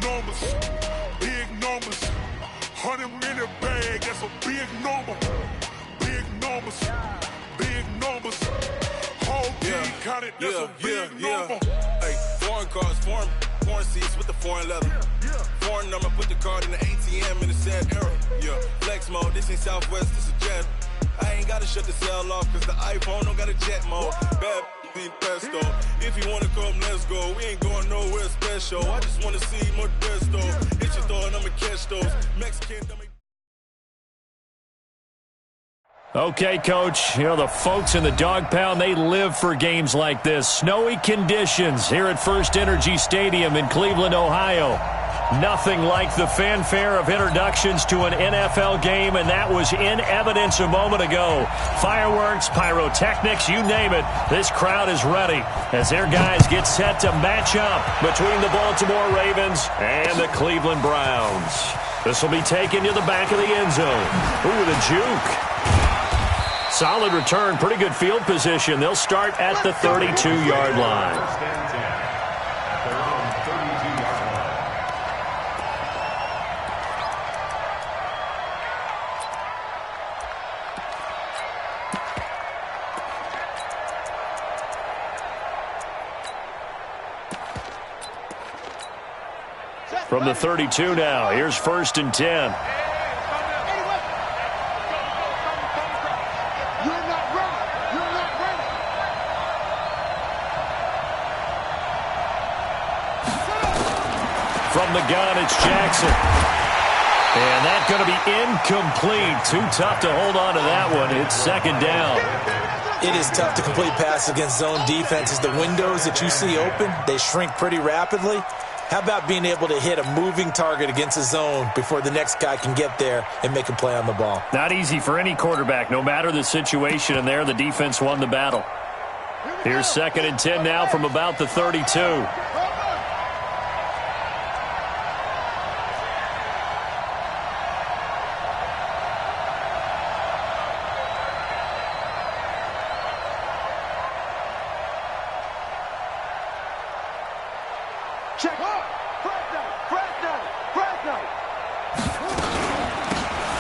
numbers, big numbers. 100 minute bag, that's a big number. Big numbers, big numbers. Whole team counted, that's a big number. Hey, foreign cars, foreign seats with the foreign leather. Foreign number, put the card in the ATM in the sad era. Yeah, flex mode, this ain't Southwest, this a jet. I ain't gotta shut the cell off, cause the iPhone don't got a jet mode. Bad be pesto. If you wanna come, let's go. We ain't going nowhere special. I just wanna see Modesto. Hit your throw and I'ma catch those. Mexican dummy. Okay, Coach, you know, the folks in the Dog Pound, they live for games like this. Snowy conditions here at First Energy Stadium in Cleveland, Ohio. Nothing like the fanfare of introductions to an NFL game, and that was in evidence a moment ago. Fireworks, pyrotechnics, you name it. This crowd is ready as their guys get set to match up between the Baltimore Ravens and the Cleveland Browns. This will be taken to the back of the end zone. Ooh, the juke. Solid return, pretty good field position. They'll start at the 32-yard line. From the 32 now, here's 1st and 10. From the gun, it's Jackson. And that's going to be incomplete. Too tough to hold on to that one. It's 2nd down. It is tough to complete passes against zone defenses. The windows that you see open, they shrink pretty rapidly. How about being able to hit a moving target against a zone before the next guy can get there and make a play on the ball? Not easy for any quarterback, no matter the situation. And there, the defense won the battle. Here's 2nd and 10 now from about the 32.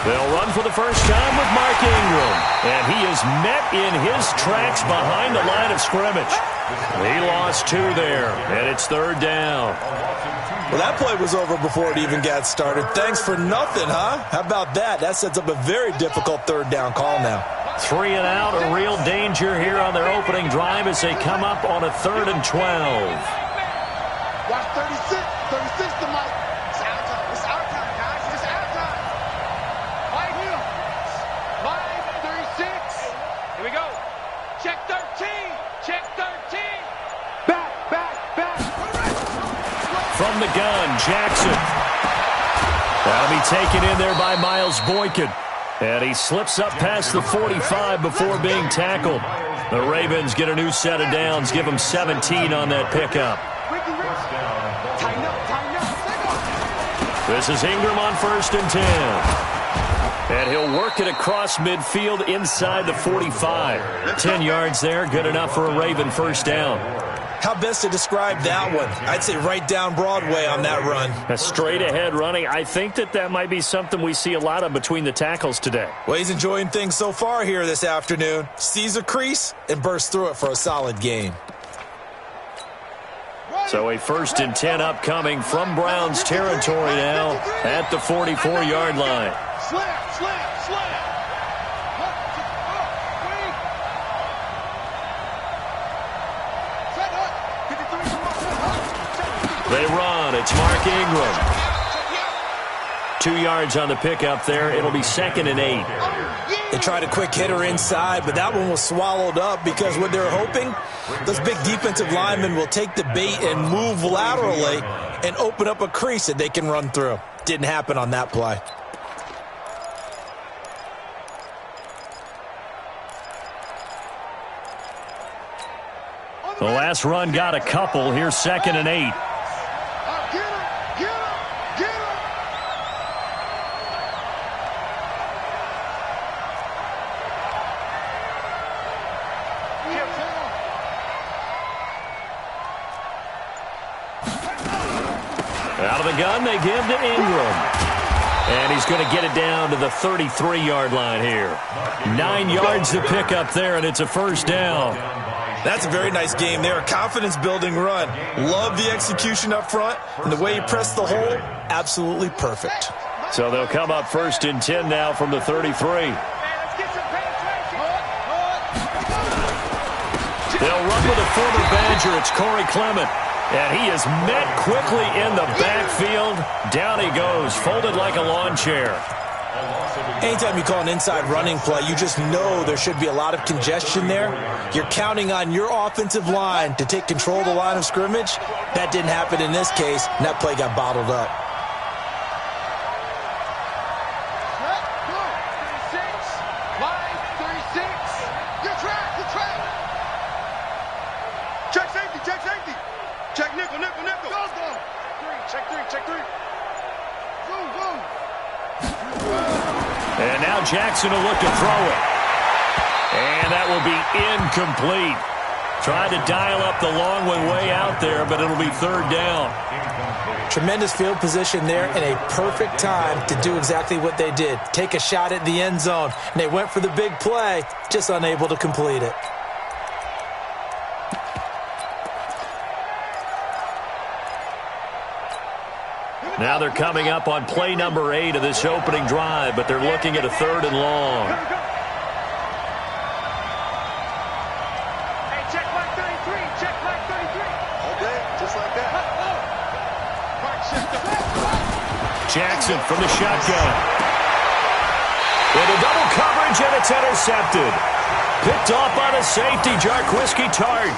They'll run for the first time with Mark Ingram. And he is met in his tracks behind the line of scrimmage. He lost 2 there, and it's 3rd down. Well, that play was over before it even got started. Thanks for nothing, huh? How about that? That sets up a very difficult 3rd down call now. 3 and out, a real danger here on their opening drive as they come up on a 3rd and 12. Watch 36. 36 to Mike. It's our time. It's our time, guys. It's our time. Mike Hill. Line 36. Here we go. Check 13. Check 13. Back. From the gun, Jackson. That'll be taken in there by Miles Boykin. And he slips up past the 45 before being tackled. The Ravens get a new set of downs, give them 17 on that pickup. This is Ingram on 1st and 10. And he'll work it across midfield inside the 45. 10 yards there, good enough for a Raven first down. How best to describe that one? I'd say right down Broadway on that run. A straight ahead running. I think that might be something we see a lot of between the tackles today. Well, he's enjoying things so far here this afternoon. Sees a crease and bursts through it for a solid game. So a 1st and 10 upcoming from Browns territory now at the 44-yard line. Slam. They run. It's Mark Ingram. 2 yards on the pickup there. It'll be 2nd and 8. They tried a quick hitter inside, but that one was swallowed up because what they're hoping, those big defensive linemen will take the bait and move laterally and open up a crease that they can run through. Didn't happen on that play. The last run got a couple. Here's 2nd and 8. Out of the gun, they give to Ingram. And he's going to get it down to the 33-yard line here. 9 yards to pick up there, and it's a first down. That's a very nice game there. A confidence-building run. Love the execution up front. And the way he pressed the hole, absolutely perfect. So they'll come up 1st and 10 now from the 33. They'll run with a former Badger. It's Corey Clement. And he is met quickly in the backfield. Down he goes, folded like a lawn chair. Anytime you call an inside running play, you just know there should be a lot of congestion there. You're counting on your offensive line to take control of the line of scrimmage. That didn't happen in this case, and that play got bottled up. Check nickel. Go. Check three. Boom. And now Jackson will look to throw it. And that will be incomplete. Tried to dial up the long one way out there, but it'll be 3rd down. Tremendous field position there and a perfect time to do exactly what they did. Take a shot at the end zone. And they went for the big play, just unable to complete it. Now they're coming up on play number 8 of this opening drive, but they're looking at a 3rd and long. Hey, check mark 33. All day, just like that. Jackson from the shotgun. With a double coverage, and it's intercepted. Picked off by the safety, Jarquiski Tart.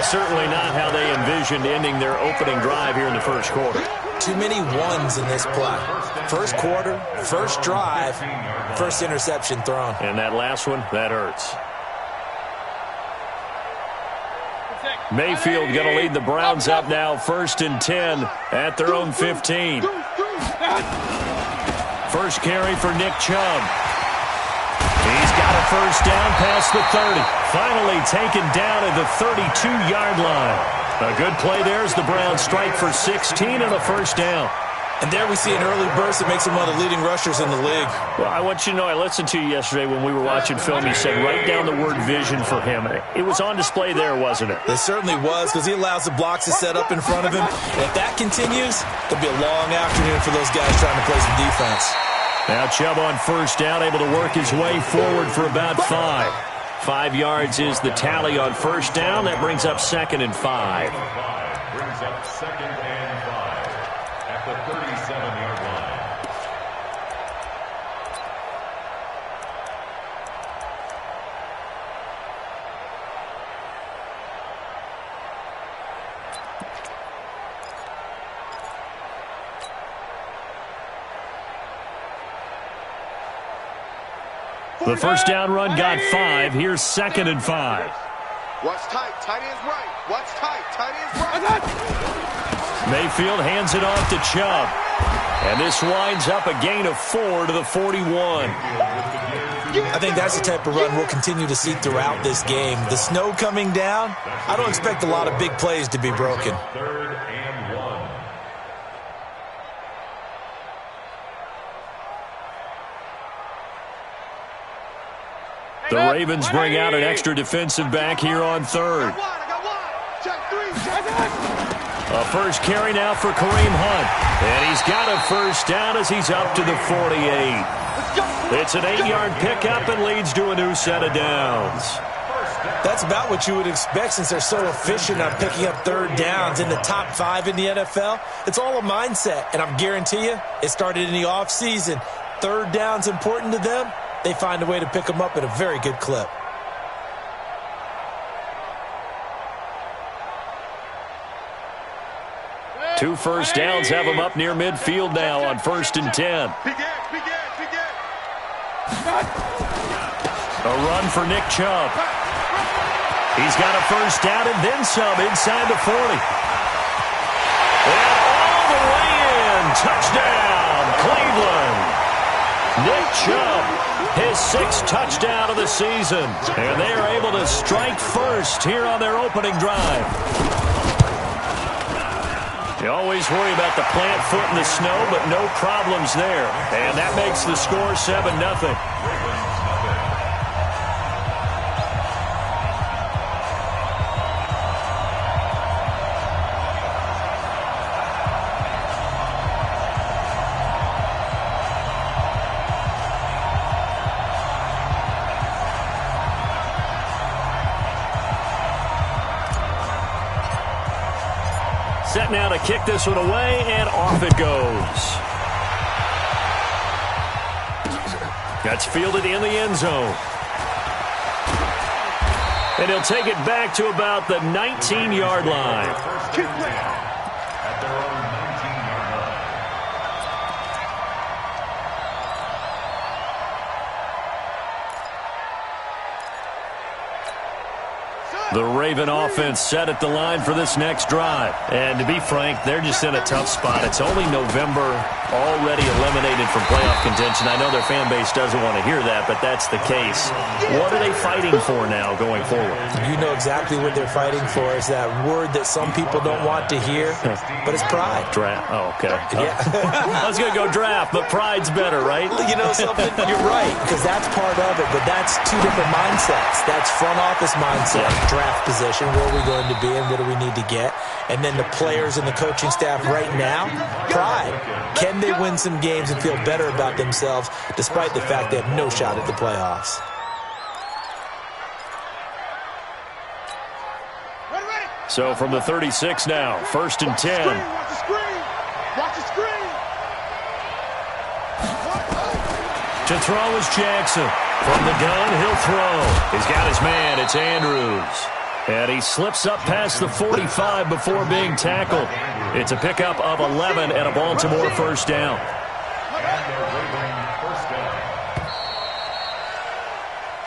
Certainly not how they envisioned ending their opening drive here in the first quarter. Too many ones in this play. First quarter, first drive, first interception thrown. And that last one, that hurts. Mayfield going to lead the Browns up now, 1st and 10 at their own 15. First carry for Nick Chubb. He's got a first down past the 30. Finally taken down at the 32-yard line. A good play there as the Browns strike for 16 and a first down. And there we see an early burst that makes him one of the leading rushers in the league. Well, I want you to know, I listened to you yesterday when we were watching film. You said write down the word vision for him. It was on display there, wasn't it? It certainly was, because he allows the blocks to set up in front of him. And if that continues, it'll be a long afternoon for those guys trying to play some defense. Now Chubb on first down, able to work his way forward for about 5. 5 yards is the tally on first down. That brings up 2nd and 5. Brings up 2nd and 5 at the 37-yard line. The first down run got 5. Here's 2nd and 5. Watch tight. Tight ends right. Watch tight. Tight ends right. Mayfield hands it off to Chubb. And this winds up a gain of 4 to the 41. I think that's the type of run we'll continue to see throughout this game. The snow coming down, I don't expect a lot of big plays to be broken. 3rd and 1. The Ravens bring out an extra defensive back here on 3rd. A first carry now for Kareem Hunt. And he's got a first down as he's up to the 48. It's an 8-yard pickup and leads to a new set of downs. That's about what you would expect since they're so efficient on picking up 3rd downs in the top 5 in the NFL. It's all a mindset, and I guarantee you it started in the offseason. 3rd down's important to them. They find a way to pick them up at a very good clip. Two first downs have them up near midfield now on 1st and 10. A run for Nick Chubb. He's got a first down and then some inside the 40. And all the way in. Touchdown, Cleveland. Nick Chubb, his 6th touchdown of the season. And they are able to strike first here on their opening drive. You always worry about the plant foot in the snow, but no problems there. And that makes the score 7-0. Set now to kick this one away, and off it goes. That's fielded in the end zone. And he'll take it back to about the 19-yard line. At their own 19-yard line. The Raven offense set at the line for this next drive. And to be frank, they're just in a tough spot. It's only November, already eliminated from playoff contention. I know their fan base doesn't want to hear that, but that's the case. What are they fighting for now going forward? You know exactly what they're fighting for. Is that word that some people don't want to hear, but it's pride. Draft. Oh, okay. Yeah. I was going to go draft, but pride's better, right? You know something? You're right, because that's part of it, but that's two different mindsets. That's front office mindset, draft position, where are we going to be and what do we need to get? And then the players and the coaching staff right now, pride. Can they win some games and feel better about themselves despite the fact they have no shot at the playoffs? So from the 36 now, 1st and 10. Watch the screen. Watch the screen. To throw is Jackson. From the gun, he'll throw. He's got his man. It's Andrews. And he slips up past the 45 before being tackled. It's a pickup of 11 and a Baltimore first down.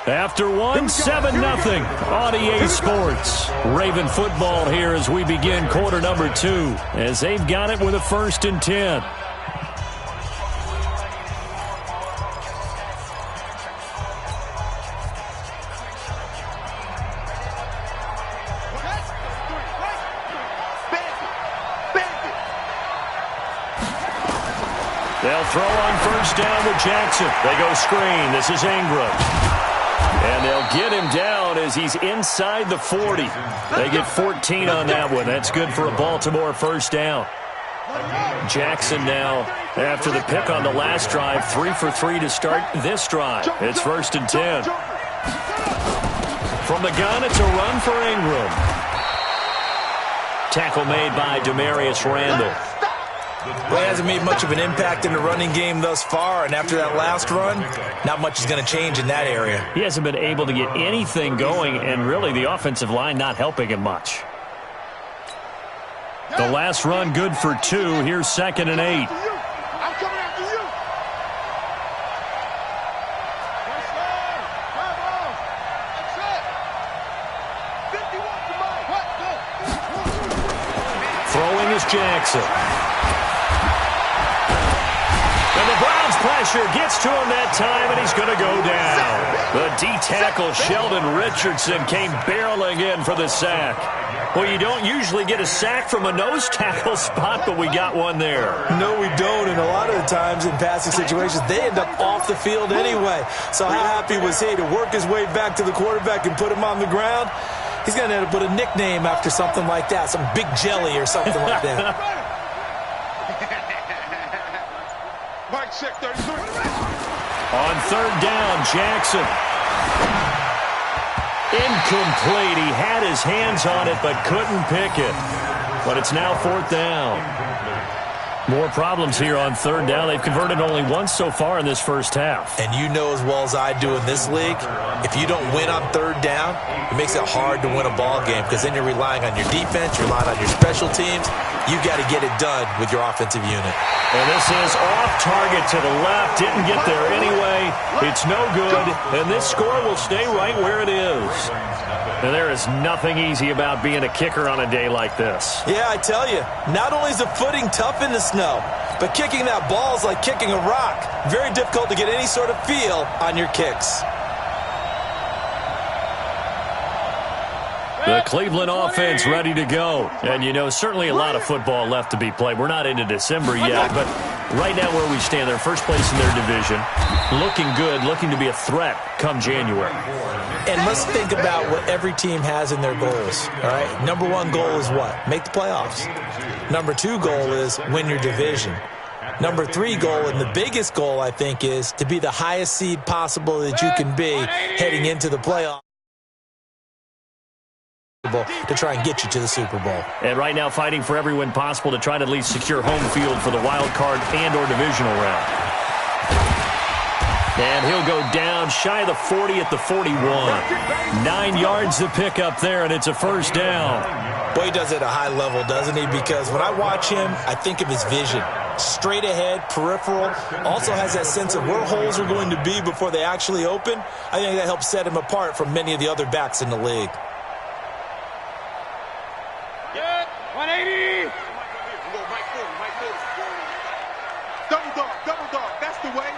After one, 7-0 on EA Sports. Raven football here as we begin quarter number 2, as they've got it with a 1st and 10. They'll throw on 1st down with Jackson. They go screen. This is Ingram. And they'll get him down as he's inside the 40. They get 14 on that one. That's good for a Baltimore first down. Jackson now, after the pick on the last drive, 3 for 3 to start this drive. It's 1st and 10. From the gun, it's a run for Ingram. Tackle made by Demarius Randall. Well, he hasn't made much of an impact in the running game thus far, and after that last run, not much is going to change in that area. He hasn't been able to get anything going, and really the offensive line not helping him much. The last run good for 2. Here's 2nd and 8. I'm coming after you. Throwing is Jackson. And the Browns' pressure gets to him that time, and he's going to go down. The D-tackle, Sheldon Richardson, came barreling in for the sack. Well, you don't usually get a sack from a nose tackle spot, but we got one there. No, we don't, and a lot of the times in passing situations, they end up off the field anyway. So how happy was he to work his way back to the quarterback and put him on the ground? He's going to end up with a nickname after something like that, some Big Jelly or something like that. Mike, check 33. On 3rd down, Jackson. Incomplete. He had his hands on it, but couldn't pick it. But it's now 4th down. More problems here on 3rd down. They've converted only once so far in this first half. And you know as well as I do in this league, if you don't win on 3rd down, it makes it hard to win a ball game because then you're relying on your defense, you're relying on your special teams. You've got to get it done with your offensive unit. And this is off target to the left. Didn't get there anyway. It's no good. And this score will stay right where it is. And there is nothing easy about being a kicker on a day like this. Yeah, I tell you, not only is the footing tough in the snow, but kicking that ball is like kicking a rock. Very difficult to get any sort of feel on your kicks. The Cleveland offense ready to go. And, you know, certainly a lot of football left to be played. We're not into December yet, but right now where we stand, they're first place in their division. Looking good, looking to be a threat come January. And let's think about what every team has in their goals, all right? Number one goal is what? Make the playoffs. Number two goal is win your division. Number three goal, and the biggest goal, I think, is to be the highest seed possible that you can be heading into the playoffs to try and get you to the Super Bowl. And right now fighting for every win possible to try to at least secure home field for the wild card and or divisional round. And he'll go down shy of the 40 at the 41. 9 yards to pick up there, and it's a first down. Boy, he does it at a high level, doesn't he? Because when I watch him, I think of his vision. Straight ahead, peripheral, also has that sense of where holes are going to be before they actually open. I think that helps set him apart from many of the other backs in the league. 180! Double dog, that's the way.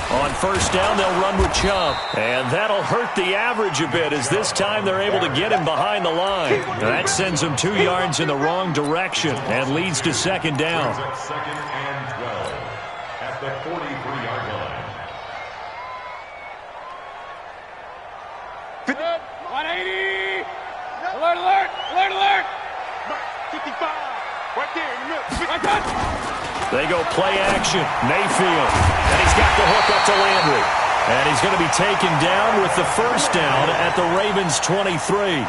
On first down, they'll run with Chubb. And that'll hurt the average a bit as this time they're able to get him behind the line. That sends him 2 yards in the wrong direction and leads to second down. Second and 12 at the 43-yard line. 180! Alert! 55! Right there in the middle. They go play action. Mayfield. And he's got the hook up to Landry. And he's going to be taken down with the first down at the Ravens' 23.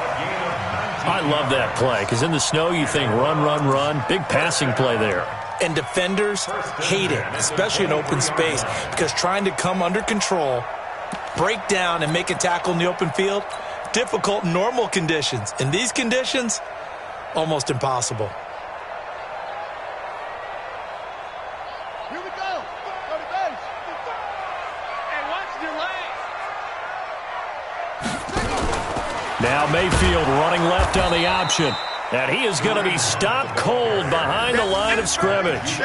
I love that play because in the snow you think run. Big passing play there. And defenders hate it, especially in open space, because trying to come under control, break down, and make a tackle in the open field, difficult in normal conditions. In these conditions, almost impossible. Here we go. Go to base. And watch your legs. Now Mayfield running left on the option. And he is going to be stopped cold behind the line of scrimmage.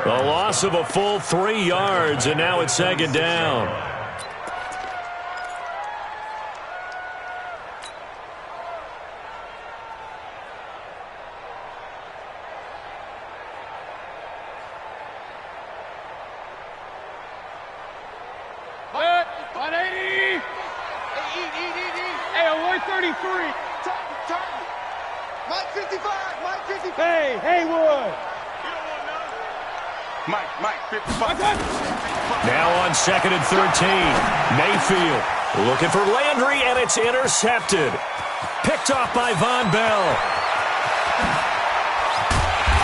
The loss of a full 3 yards, and now it's second down. Now on second and 13, Mayfield looking for Landry, and it's intercepted. Picked off by Von Bell.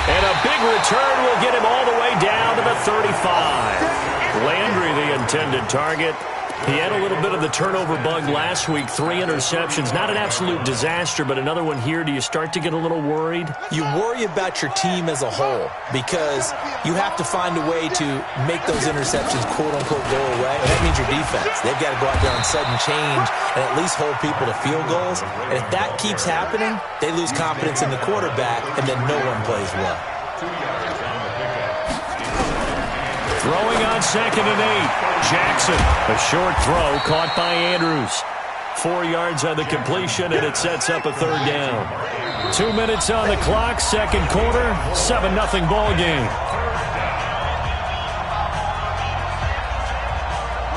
And a big return will get him all the way down to the 35. Landry, the intended target. He had a little bit of the turnover bug last week, 3 interceptions. Not an absolute disaster, but another one here. Do you start to get a little worried? You worry about your team as a whole because you have to find a way to make those interceptions, quote-unquote, go away. And that means your defense. They've got to go out there and sudden change and at least hold people to field goals. And if that keeps happening, they lose confidence in the quarterback, and then no one plays well. 2 yards on the pickup. Throwing on second and 8. Jackson, a short throw caught by Andrews. 4 yards on the completion, and it sets up a third down. 2 minutes on the clock, second quarter, 7-0 ball game.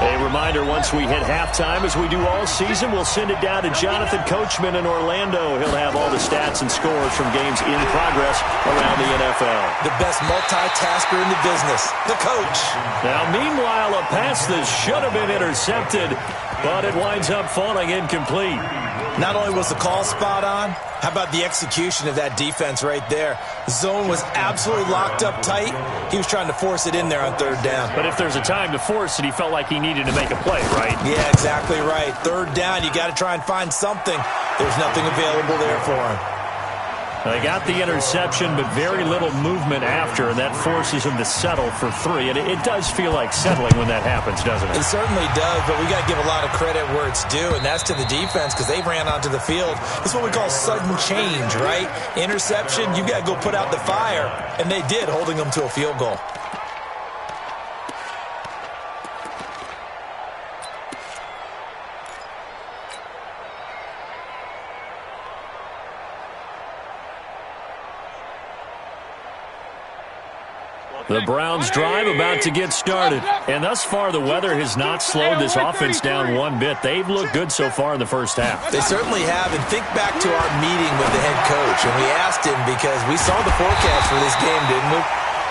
A reminder, once we hit halftime, as we do all season, we'll send it down to Jonathan Coachman in Orlando. He'll have all the stats and scores from games in progress around the NFL. The best multitasker in the business, the coach. Now, meanwhile, a pass that should have been intercepted, but it winds up falling incomplete. Not only was the call spot on, how about the execution of that defense right there? Zone was absolutely locked up tight. He was trying to force it in there on third down. But if there's a time to force it, he felt like he needed to make a play, right? Yeah, exactly right. Third down, you got to try and find something. There's nothing available there for him. They got the interception, but very little movement after, and that forces him to settle for 3. And it does feel like settling when that happens, doesn't it? It certainly does, but we got to give a lot of credit where it's due, and that's to the defense because they ran onto the field. It's what we call sudden change, right? Interception, you got to go put out the fire, and they did, holding them to a field goal. The Browns drive about to get started. And thus far, the weather has not slowed this offense down one bit. They've looked good so far in the first half. They certainly have. And think back to our meeting with the head coach. And we asked him, because we saw the forecast for this game, didn't we?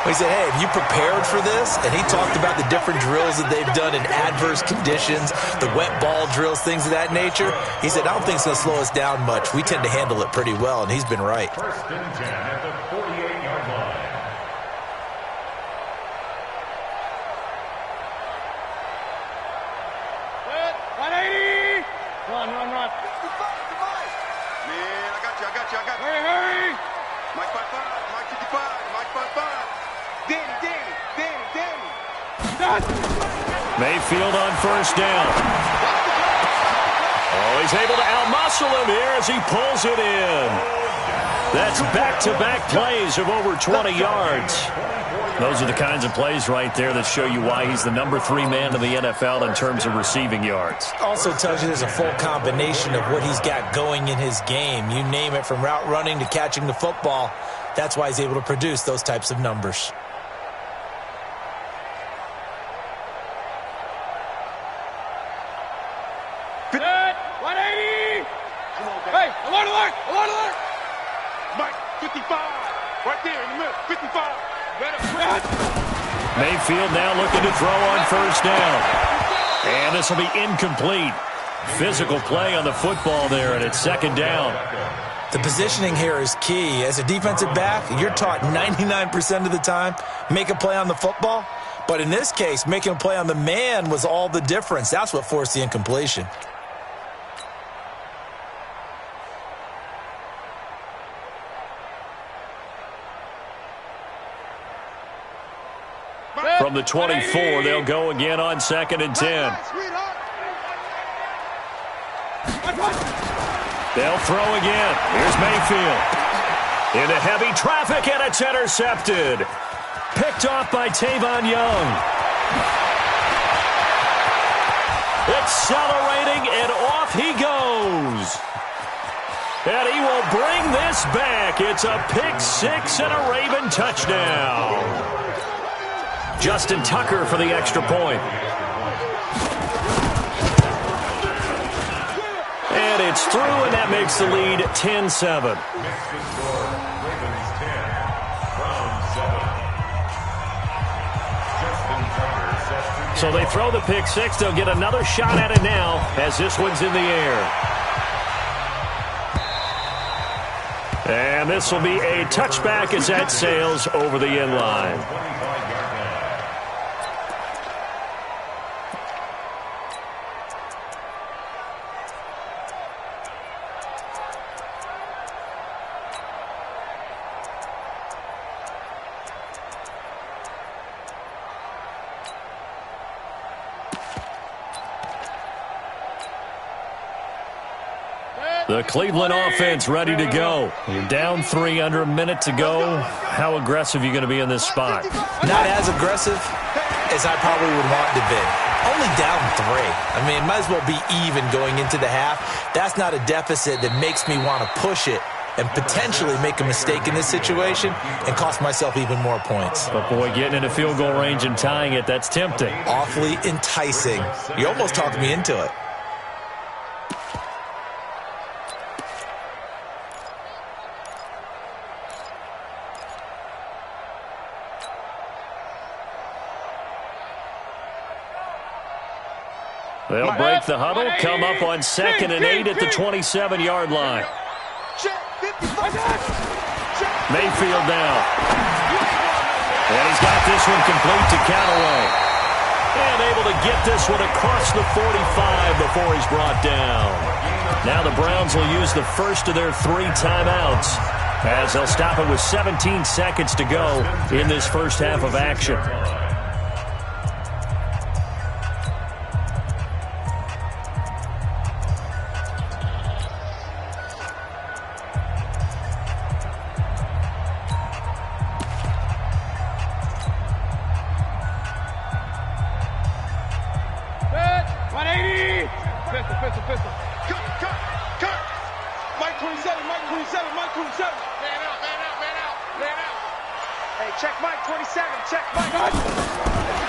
We said, hey, have you prepared for this? And he talked about the different drills that they've done in adverse conditions, the wet ball drills, things of that nature. He said, I don't think it's going to slow us down much. We tend to handle it pretty well, and he's been right. First and 10 at the 48-yard line. Good. 180. Run. Man, I got you. Hurry. Mike 55, Mike 55, Mike 55. Danny. Mayfield on first down. Oh, he's able to outmuscle him here as he pulls it in. That's back-to-back plays of over 20 yards. Those are the kinds of plays right there that show you why he's the number 3 man in the NFL in terms of receiving yards. Also tells you there's a full combination of what he's got going in his game. You name it, from route running to catching the football. That's why he's able to produce those types of numbers. Good. 180. Hey, alert. Mike 55. Right there in the middle. 55. Mayfield now looking to throw on first down. And this will be incomplete. Physical play on the football there, and it's second down. The positioning here is key. As a defensive back, you're taught 99% of the time, make a play on the football. But in this case, making a play on the man was all the difference. That's what forced the incompletion. From the 24, they'll go again on second and 10. They'll throw again. Here's Mayfield. Into heavy traffic, and it's intercepted. Picked off by Tavon Young. Accelerating, and off he goes. And he will bring this back. It's a pick six and a Raven touchdown. Justin Tucker for the extra point. And it's through, and that makes the lead 10-7. So they throw the pick six. They'll get another shot at it now as this one's in the air. And this will be a touchback as that sails over the end line. The Cleveland offense ready to go. You're down 3 under a minute to go. How aggressive are you going to be in this spot? Not as aggressive as I probably would want to be. Only down 3. I mean, it might as well be even going into the half. That's not a deficit that makes me want to push it and potentially make a mistake in this situation and cost myself even more points. But, boy, getting into field goal range and tying it, that's tempting. Awfully enticing. You almost talked me into it. They'll break the huddle, come up on 2nd and 8 at the 27-yard line. Mayfield now. And he's got this one complete to Callaway. And able to get this one across the 45 before he's brought down. Now the Browns will use the first of their 3 timeouts as they'll stop it with 17 seconds to go in this first half of action. Pistol. Cut. Mike 27. Man out. Hey, Hey, check Mike 27. Check Mike.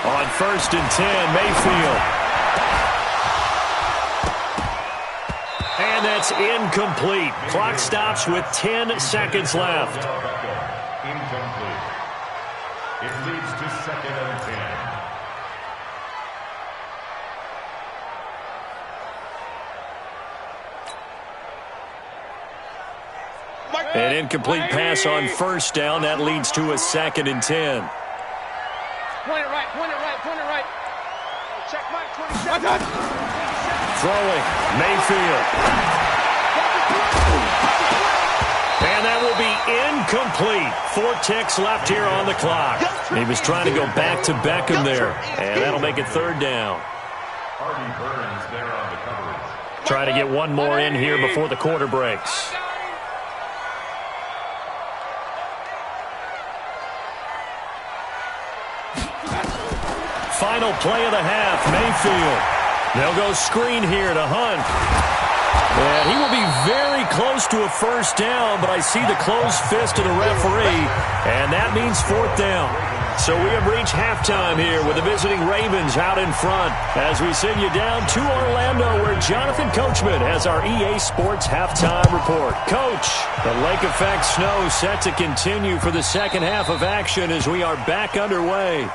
On 1st and 10, Mayfield. And that's incomplete. Clock stops with 10 seconds left. Incomplete. It leads to 2nd and 10. An incomplete pass on 1st down. That leads to a 2nd and 10. Point it right, point it right, point it right. Check Mike 27. Throwing, Mayfield. And that will be incomplete. 4 ticks left here on the clock. He was trying to go back to Beckham there, and that'll make it 3rd down. Hardy Burns there on the coverage. Try to get one more in here before the quarter breaks. Final play of the half, Mayfield. They'll go screen here to Hunt. And he will be very close to a 1st down, but I see the closed fist of the referee, and that means 4th down. So we have reached halftime here with the visiting Ravens out in front as we send you down to Orlando where Jonathan Coachman has our EA Sports halftime report. Coach, the lake effect snow set to continue for the second half of action as we are back underway.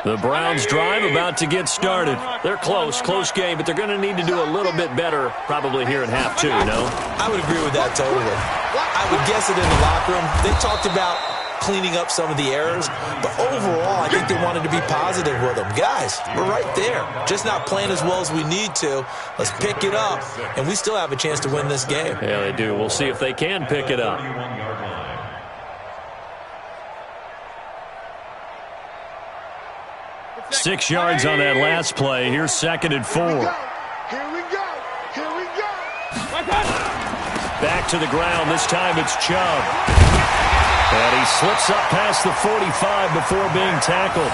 The Browns drive about to get started. They're close game, but they're going to need to do a little bit better probably here in half 2, no? I would agree with that totally. I would guess it in the locker room. They talked about cleaning up some of the errors, but overall, I think they wanted to be positive with them. Guys, we're right there. Just not playing as well as we need to. Let's pick it up, and we still have a chance to win this game. Yeah, they do. We'll see if they can pick it up. 6 yards on that last play. Here's 2nd and 4. Here we go. Here we go. Back to the ground. This time it's Chubb. And he slips up past the 45 before being tackled.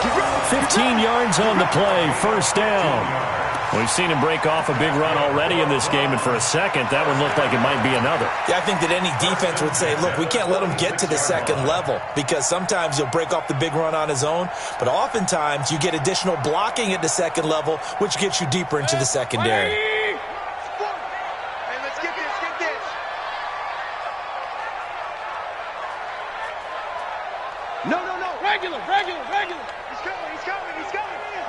15 yards on the play. 1st down. We've seen him break off a big run already in this game, and for a second, that one looked like it might be another. Yeah, I think that any defense would say, look, we can't let him get to the 2nd level because sometimes he'll break off the big run on his own, but oftentimes you get additional blocking at the 2nd level, which gets you deeper into the secondary. Hey, let's get this, get this. No. Regular. He's coming.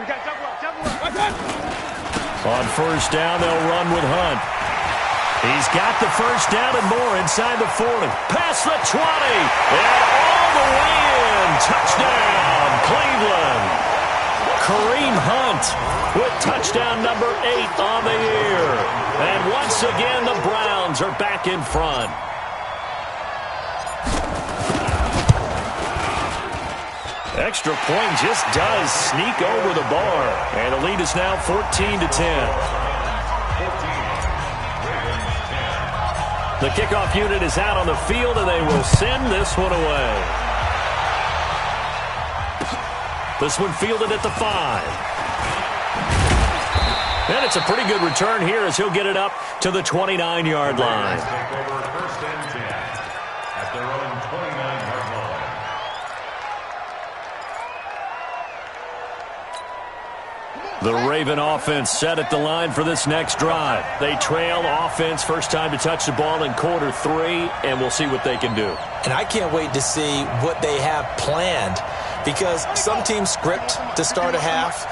We got double up. On 1st down, they'll run with Hunt. He's got the 1st down and more inside the 40. Past the 20. And all the way in. Touchdown, Cleveland. Kareem Hunt with touchdown number 8 on the year. And once again, the Browns are back in front. Extra point just does sneak over the bar. And the lead is now 14-10. The kickoff unit is out on the field, and they will send this one away. This one fielded at the 5. And it's a pretty good return here as he'll get it up to the 29-yard line. Take over 1st and 10 at their own 29-yard line. The Raven offense set at the line for this next drive. They trail offense, first time to touch the ball in quarter 3, and we'll see what they can do. And I can't wait to see what they have planned because some teams script to start a half.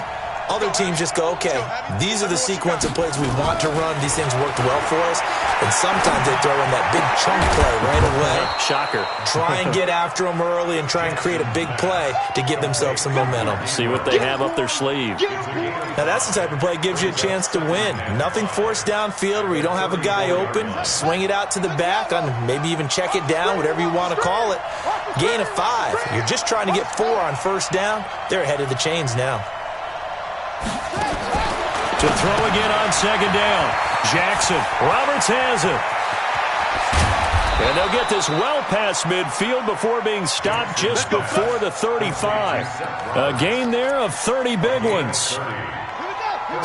Other teams just go, okay, these are the sequence of plays we want to run. These things worked well for us. And sometimes they throw in that big chunk play right away. Shocker. Try and get after them early and try and create a big play to give themselves some momentum. See what they have up their sleeve. Now, that's the type of play that gives you a chance to win. Nothing forced downfield where you don't have a guy open. Swing it out to the back, on maybe even check it down, whatever you want to call it. Gain of 5. You're just trying to get 4 on 1st down. They're ahead of the chains now. To throw again on second down. Jackson. Roberts has it. And they'll get this well past midfield before being stopped just before the 35. A gain there of 30 big ones.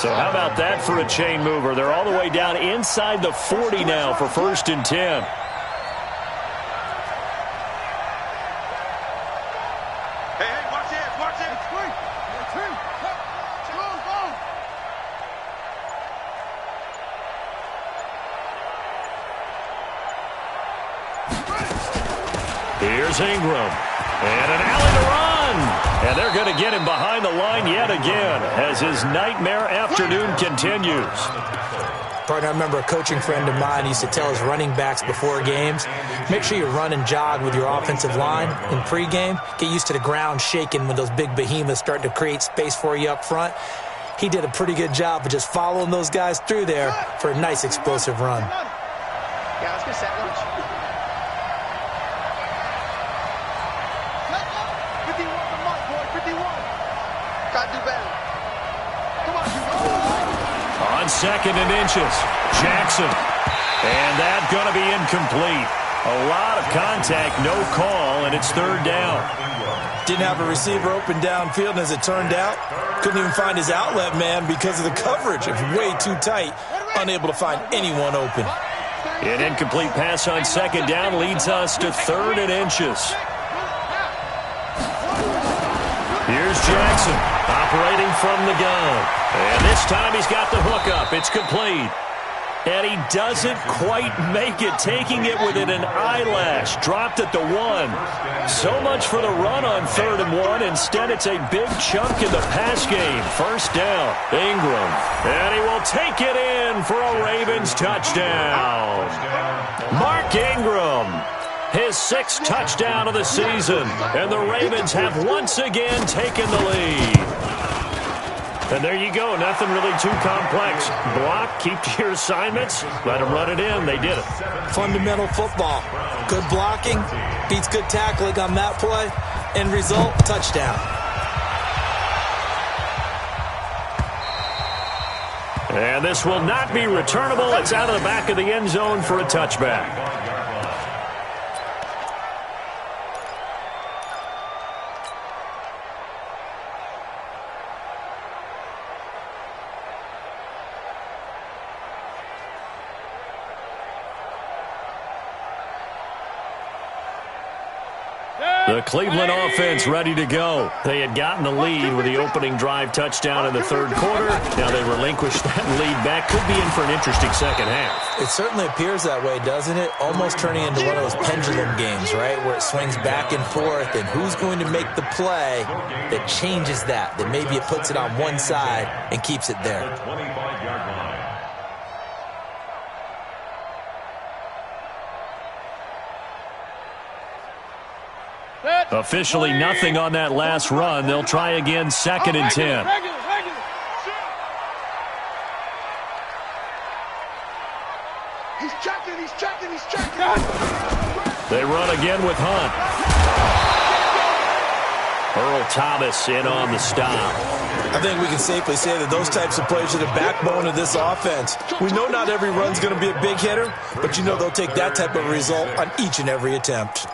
So how about that for a chain mover? They're all the way down inside the 40 now for 1st and 10. Here's Ingram. And an alley to run. And they're going to get him behind the line yet again as his nightmare afternoon continues. Partner, I remember a coaching friend of mine used to tell his running backs before games, make sure you run and jog with your offensive line in pregame. Get used to the ground shaking when those big behemoths start to create space for you up front. He did a pretty good job of just following those guys through there for a nice explosive run. Yeah, let's get set lunch. 51 the mark, boy, 51. Gotta do better. Come on, on 2nd and inches. Jackson. And that's going to be incomplete. A lot of contact, no call, and it's 3rd down. Didn't have a receiver open downfield, and as it turned out, couldn't even find his outlet man because of the coverage. It was way too tight, unable to find anyone open. An incomplete pass on 2nd down leads us to 3rd and inches. Here's Jackson operating from the gun. And this time he's got the hook up. It's complete. And he doesn't quite make it, taking it within an eyelash. Dropped at the 1. So much for the run on 3rd and 1. Instead, it's a big chunk in the pass game. 1st down, Ingram. And he will take it in for a Ravens touchdown. Mark Ingram, his 6th touchdown of the season. And the Ravens have once again taken the lead. And there you go. Nothing really too complex. Block, keep to your assignments, let them run it in. They did it. Fundamental football. Good blocking, beats good tackling on that play. End result, touchdown. And this will not be returnable. It's out of the back of the end zone for a touchback. The Cleveland offense ready to go. They had gotten the lead with the opening drive touchdown in the 3rd quarter. Now they relinquished that lead back. Could be in for an interesting second half. It certainly appears that way, doesn't it? Almost turning into one of those pendulum games, right, where it swings back and forth, and who's going to make the play that changes that maybe it puts it on one side and keeps it there. Officially nothing on that last run. They'll try again 2nd and 10. He's checking. They run again with Hunt. Earl Thomas in on the stop. I think we can safely say that those types of plays are the backbone of this offense. We know not every run's going to be a big hitter, but you know they'll take that type of result on each and every attempt.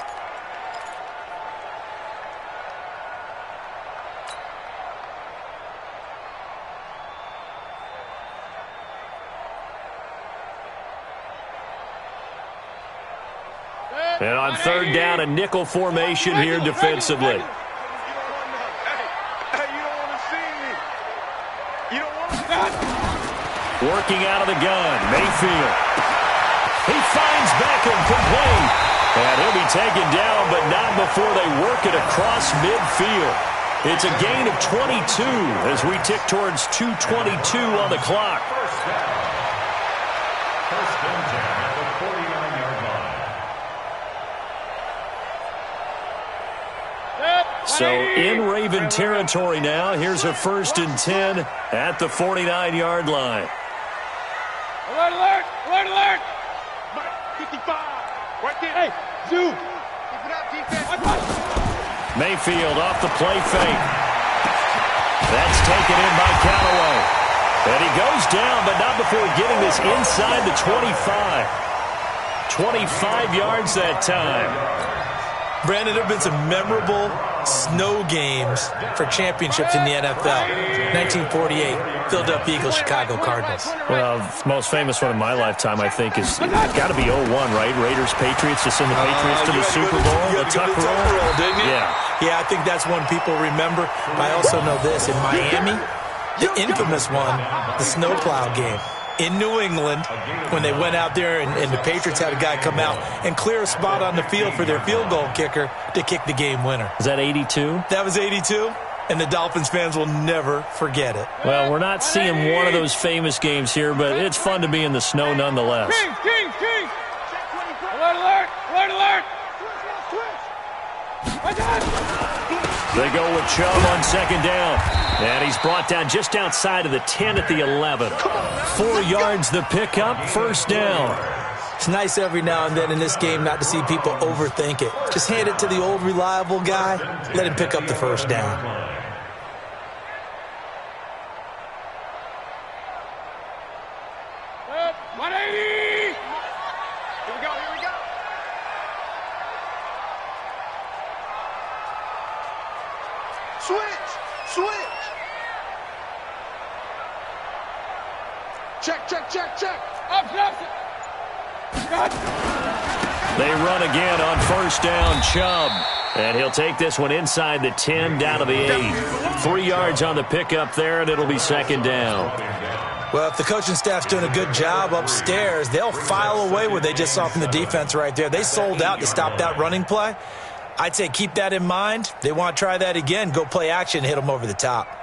And on 3rd down, a nickel formation here defensively. Working out of the gun, Mayfield. He finds Beckham complete. And he'll be taken down, but not before they work it across midfield. It's a gain of 22 as we tick towards 2:22 on the clock. First and 10 at the 49-yard line. So in Raven territory now. Here's a 1st and 10 at the 49-yard line. Alert, alert, alert, alert. 55. Right there. Hey, Zoo. Keep it up, defense. Mayfield off the play fake. That's taken in by Callaway. And he goes down, but not before getting this inside the 25. 25 yards that time. Brandon, there have been some memorable snow games for championships in the NFL. 1948, Philadelphia Eagles, Chicago Cardinals. Well, the most famous one in my lifetime, I think, is got to be 01, right? Raiders, Patriots, to send the Patriots to the Super Bowl. The tuck roll, didn't you? Yeah, I think that's one people remember. I also know this. In Miami, the infamous one, the snowplow game. In New England, when they went out there and the Patriots had a guy come out and clear a spot on the field for their field goal kicker to kick the game winner. Is that 82? That was 82, and the Dolphins fans will never forget it. Well, we're not seeing one of those famous games here, but it's fun to be in the snow nonetheless. King! Alert, alert! Alert, alert! They go with Chubb on second down. And he's brought down just outside of the 10 at the 11. 4 yards the pickup, first down. It's nice every now and then in this game not to see people overthink it. Just hand it to the old reliable guy. Let him pick up the first down. 180! Here we go. Switch! Check. Option. They run again on first down, Chubb. And he'll take this one inside the 10, down to the 8. 3 yards on the pickup there, and it'll be second down. Well, if the coaching staff's doing a good job upstairs, they'll file away what they just saw from the defense right there. They sold out to stop that running play. I'd say keep that in mind. They want to try that again. Go play action, hit them over the top.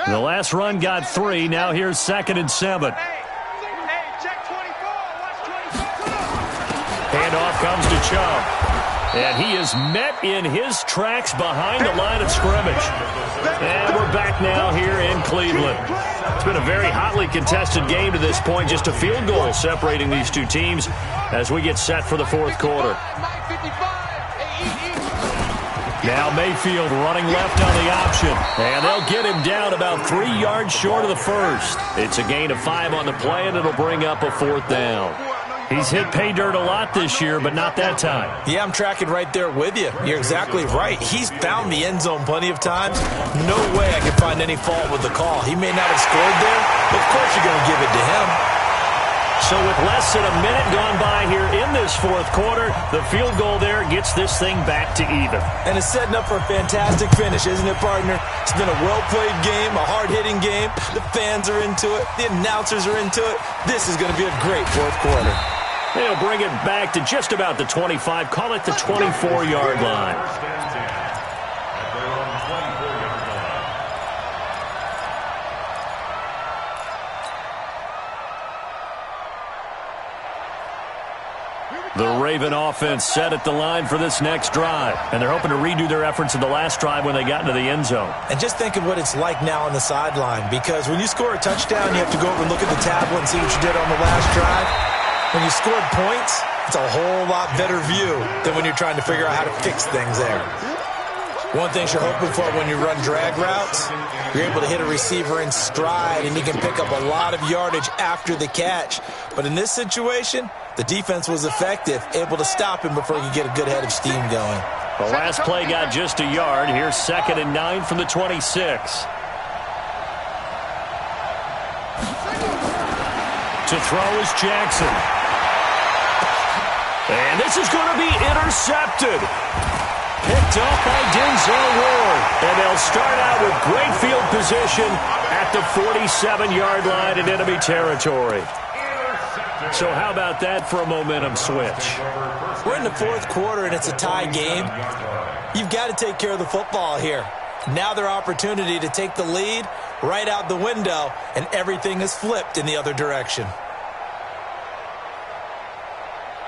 The last run got 3. Now here's 2nd and 7. Check 24. Watch 24. Handoff comes to Chubb. And he is met in his tracks behind the line of scrimmage. And we're back now here in Cleveland. It's been a very hotly contested game to this point. Just a field goal separating these two teams as we get set for the fourth quarter. Now Mayfield running left on the option. And they'll get him down about 3 yards short of the first. It's a gain of 5 on the play, and it'll bring up a fourth down. He's hit pay dirt a lot this year, but not that time. Yeah, I'm tracking right there with you. You're exactly right. He's found the end zone plenty of times. No way I can find any fault with the call. He may not have scored there, but of course you're going to give it to him. So with less than a minute gone by here in this fourth quarter, the field goal there gets this thing back to even. And it's setting up for a fantastic finish, isn't it, partner? It's been a well-played game, a hard-hitting game. The fans are into it. The announcers are into it. This is going to be a great fourth quarter. They'll bring it back to just about the 25. Call it the 24-yard line. The Raven offense set at the line for this next drive. And they're hoping to redo their efforts in the last drive when they got into the end zone. And just think of what it's like now on the sideline. Because when you score a touchdown, you have to go over and look at the tablet and see what you did on the last drive. When you scored points, it's a whole lot better view than when you're trying to figure out how to fix things there. One thing you're hoping for when you run drag routes, you're able to hit a receiver in stride and you can pick up a lot of yardage after the catch. But in this situation, the defense was effective, able to stop him before he could get a good head of steam going. The last play got just a yard. Here's 2nd and 9 from the 26. To throw is Jackson. And this is going to be intercepted. Picked up by Denzel Ward. And they'll start out with great field position at the 47-yard line in enemy territory. So how about that for a momentum switch? We're in the fourth quarter, and it's a tie game. You've got to take care of the football here. Now their opportunity to take the lead right out the window, and everything is flipped in the other direction.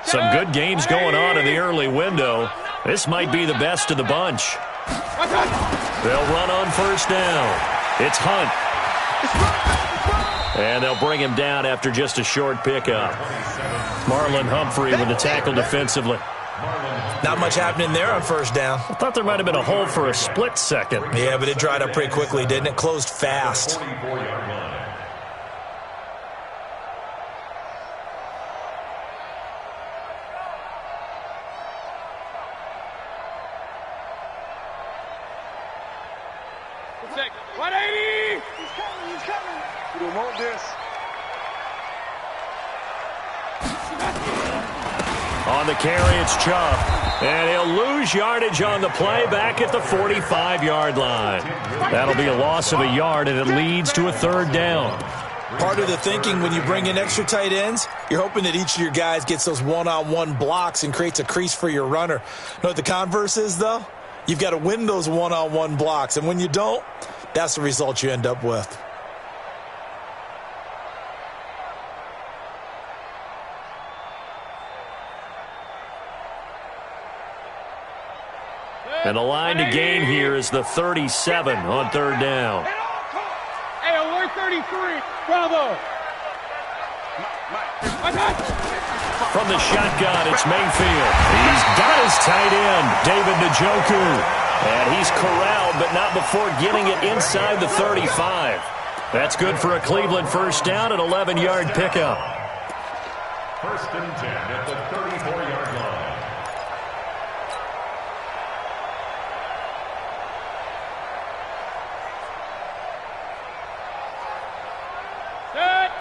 Some good games going on in the early window. This might be the best of the bunch. They'll run on first down. It's Hunt. And they'll bring him down after just a short pickup. Marlon Humphrey with the tackle defensively. Not much happening there on first down. I thought there might have been a hole for a split second. Yeah, but it dried up pretty quickly, didn't it? Closed fast. Second. 180! He's coming. We don't want this. On the carry, it's Chubb. And he'll lose yardage on the play back at the 45-yard line. That'll be a loss of a yard, and it leads to a third down. Part of the thinking when you bring in extra tight ends, you're hoping that each of your guys gets those one-on-one blocks and creates a crease for your runner. You know what the converse is, though? You've got to win those one-on-one blocks, and when you don't, that's the result you end up with. And the line to gain here is the 37 on third down. Hey, alert 33. Bravo. From the shotgun, it's Mayfield. He's got his tight end, David Njoku. And he's corralled, but not before getting it inside the 35. That's good for a Cleveland first down, an 11-yard pickup. First and 10 at the 34-yard line.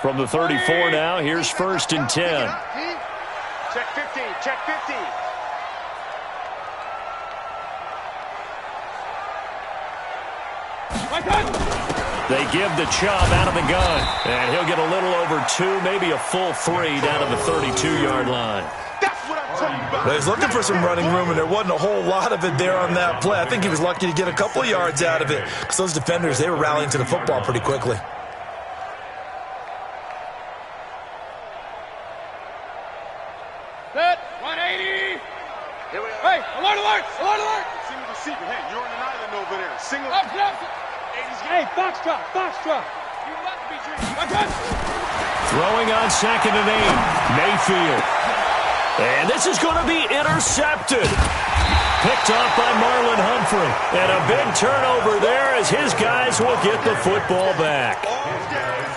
From the 34 now, here's first and 10. Check 15, check 15. They give the Chubb out of the gun, and he'll get a little over 2, maybe a full 3 down to the 32-yard line. That's what I'm talking about. Well, he's looking for some running room, and there wasn't a whole lot of it there on that play. I think he was lucky to get a couple of yards out of it because those defenders, they were rallying to the football pretty quickly. Set, 180. Here we go. Hey, alert, alert, alert, alert. Single receiver. Hey, you're on an island over there. Single. Up. Hey, foxtrot, foxtrot. You must be dreaming. Throwing on second and 8, Mayfield. And this is going to be intercepted. Picked off by Marlon Humphrey. And a big turnover there as his guys will get the football back.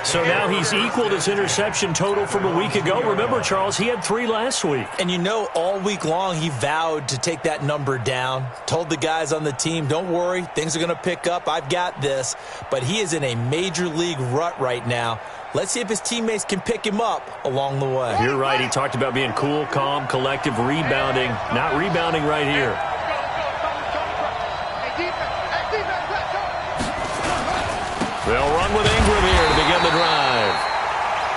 So now he's equaled his interception total from a week ago. Remember, Charles, he had 3 last week. And you know, all week long, he vowed to take that number down. Told the guys on the team, don't worry, things are going to pick up. I've got this. But he is in a major league rut right now. Let's see if his teammates can pick him up along the way. You're right. He talked about being cool, calm, collective, rebounding. Not rebounding right here. They'll run with Ingram here to begin the drive.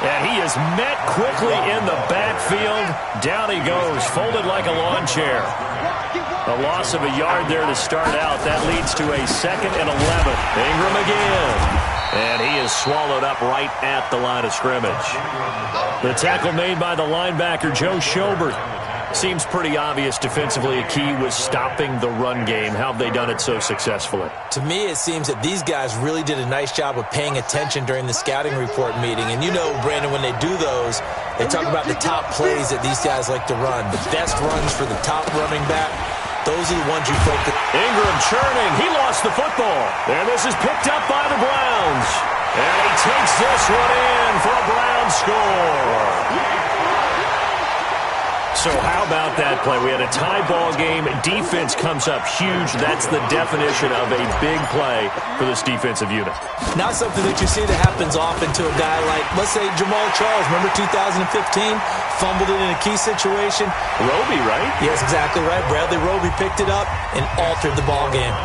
And he is met quickly in the backfield. Down he goes, folded like a lawn chair. A loss of a yard there to start out. That leads to a 2nd and 11. Ingram again. And he is swallowed up right at the line of scrimmage. The tackle made by the linebacker, Joe Schobert. Seems pretty obvious defensively a key was stopping the run game. How have they done it so successfully? To me, it seems that these guys really did a nice job of paying attention during the scouting report meeting. And you know, Brandon, when they do those, they talk about the top plays that these guys like to run. The best runs for the top running back, those are the ones you focus. Ingram churning. He lost the football. And this is picked up by the Browns. And he takes this one in for a Browns score. So how about that play? We had a tie ball game. Defense comes up huge. That's the definition of a big play for this defensive unit. Not something that you see that happens often to a guy like, let's say, Jamal Charles. Remember 2015? Fumbled it in a key situation. Roby, right? Yes, exactly right. Bradley Roby picked it up and altered the ball game.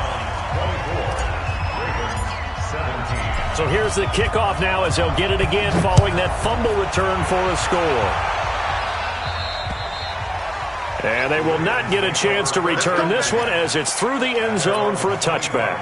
So here's the kickoff now as they'll get it again following that fumble return for a score. And they will not get a chance to return this one as it's through the end zone for a touchback.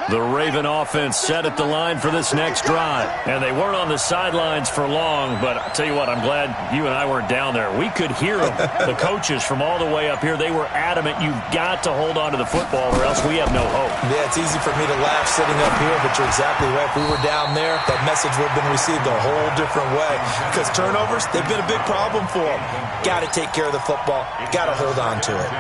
The Raven offense set at the line for this next drive. And they weren't on the sidelines for long, but I'll tell you what, I'm glad you and I weren't down there. We could hear them, the coaches from all the way up here. They were adamant, you've got to hold on to the football or else we have no hope. Yeah, it's easy for me to laugh sitting up here, but you're exactly right. If we were down there, that message would have been received a whole different way. Because turnovers, they've been a big problem for them. Got to take care of the football. Got to hold on to it.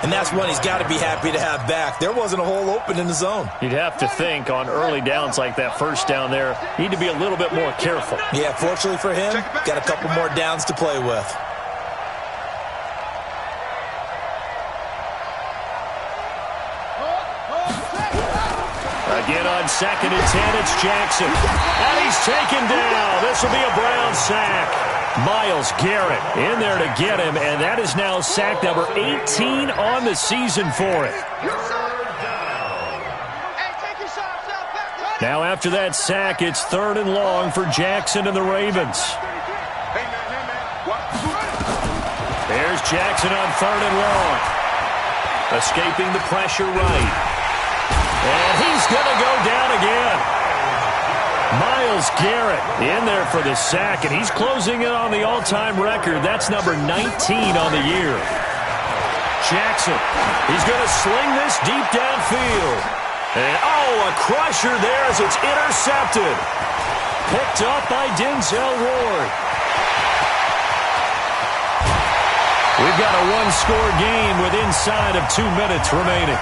And that's one he's got to be happy to have back. There wasn't a hole open in the zone. You'd have to think on early downs like that first down there, need to be a little bit more careful. Yeah, fortunately for him, got a couple more downs to play with. Again on 2nd and 10, it's Jackson. And he's taken down. This will be a Brown sack. Myles Garrett in there to get him, and that is now sack number 18 on the season for it. Now after that sack, it's 3rd and long for Jackson and the Ravens. There's Jackson on 3rd and long. Escaping the pressure right. And he's going to go down again. Myles Garrett in there for the sack, and he's closing in on the all-time record. That's number 19 on the year. Jackson, he's going to sling this deep downfield. And, a crusher there as it's intercepted. Picked up by Denzel Ward. We've got a one-score game with inside of 2 minutes remaining.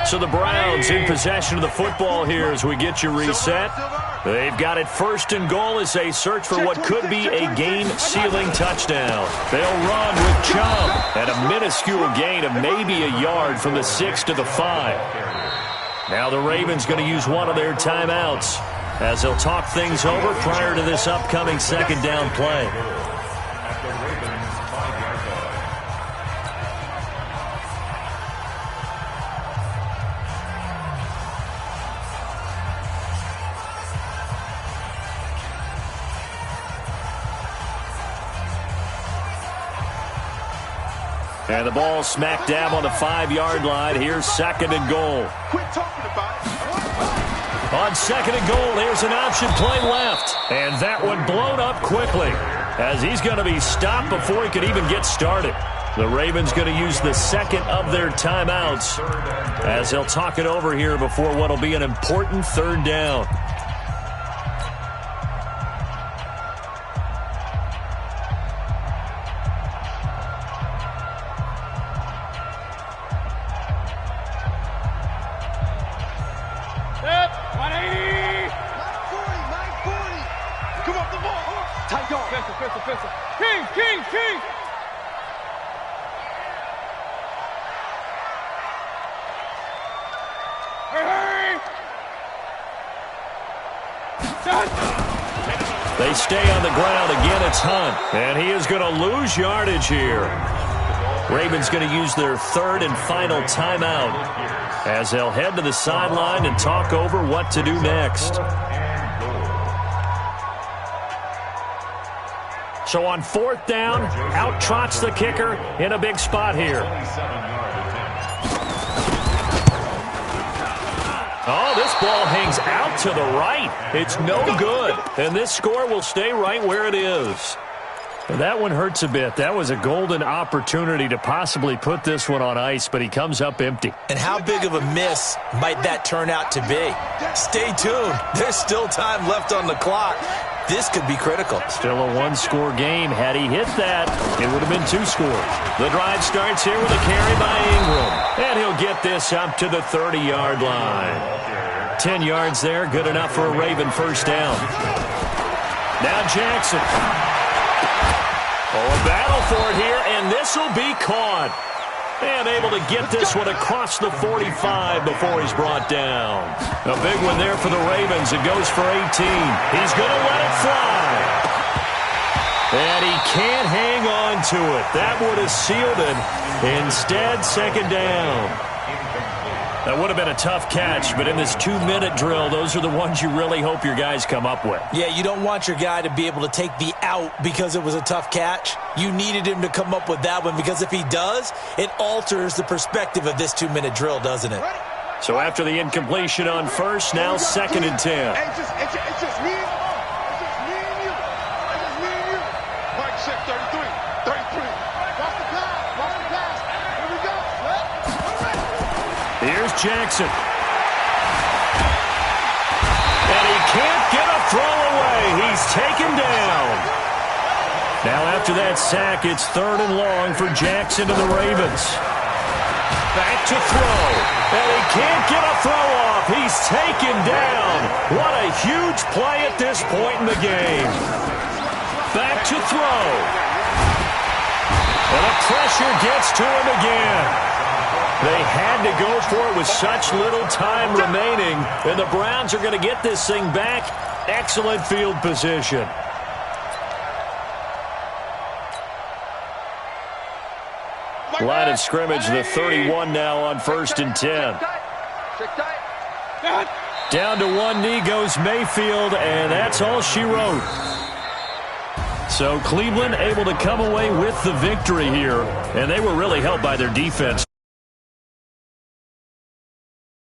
So the Browns in possession of the football here as we get you reset. They've got it 1st and goal as they search for what could be a game-sealing touchdown. They'll run with Chubb at a minuscule gain of maybe a yard from the 6 to the 5. Now the Ravens going to use one of their timeouts as they'll talk things over prior to this upcoming 2nd down play. And the ball smack dab on the 5-yard line. Here's 2nd and goal. On 2nd and goal, here's an option play left. And that one blown up quickly as he's going to be stopped before he could even get started. The Ravens going to use the 2nd of their timeouts as they'll talk it over here before what will be an important 3rd down. King! Hurry! They stay on the ground. Again, it's Hunt. And he is going to lose yardage here. Ravens going to use their 3rd and final timeout as they'll head to the sideline and talk over what to do next. So on 4th down, out trots the kicker in a big spot here. Oh, this ball hangs out to the right. It's no good. And this score will stay right where it is. And that one hurts a bit. That was a golden opportunity to possibly put this one on ice, but he comes up empty. And how big of a miss might that turn out to be? Stay tuned. There's still time left on the clock. This could be critical. Still a one-score game. Had he hit that, it would have been 2 scores. The drive starts here with a carry by Ingram. And he'll get this up to the 30-yard line. 10 yards there, good enough for a Raven 1st down. Now Jackson. A battle for it here, and this will be caught. And able to get this one across the 45 before he's brought down. A big one there for the Ravens. It goes for 18. He's going to let it fly. And he can't hang on to it. That would have sealed it. Instead, second down. That would have been a tough catch, but in this 2-minute drill, those are the ones you really hope your guys come up with. Yeah, you don't want your guy to be able to take the out because it was a tough catch. You needed him to come up with that one because if he does, it alters the perspective of this 2-minute drill, doesn't it? So after the incompletion on first, now 2nd and 10. It's just me. It's just me and you. It's just me and you. Mike check 33. 33. Watch the pass. Watch the pass. Here we go. Here's Jackson. And he can't get a throw away. He's taken down. Now after that sack, it's 3rd and long for Jackson and the Ravens. Back to throw. And he can't get a throw off. He's taken down. What a huge play at this point in the game. Back to throw. And the pressure gets to him again. They had to go for it with such little time remaining, and the Browns are going to get this thing back. Excellent field position. Line of scrimmage, the 31 now on 1st and 10. Down to one knee goes Mayfield, and that's all she wrote. So Cleveland able to come away with the victory here, and they were really helped by their defense.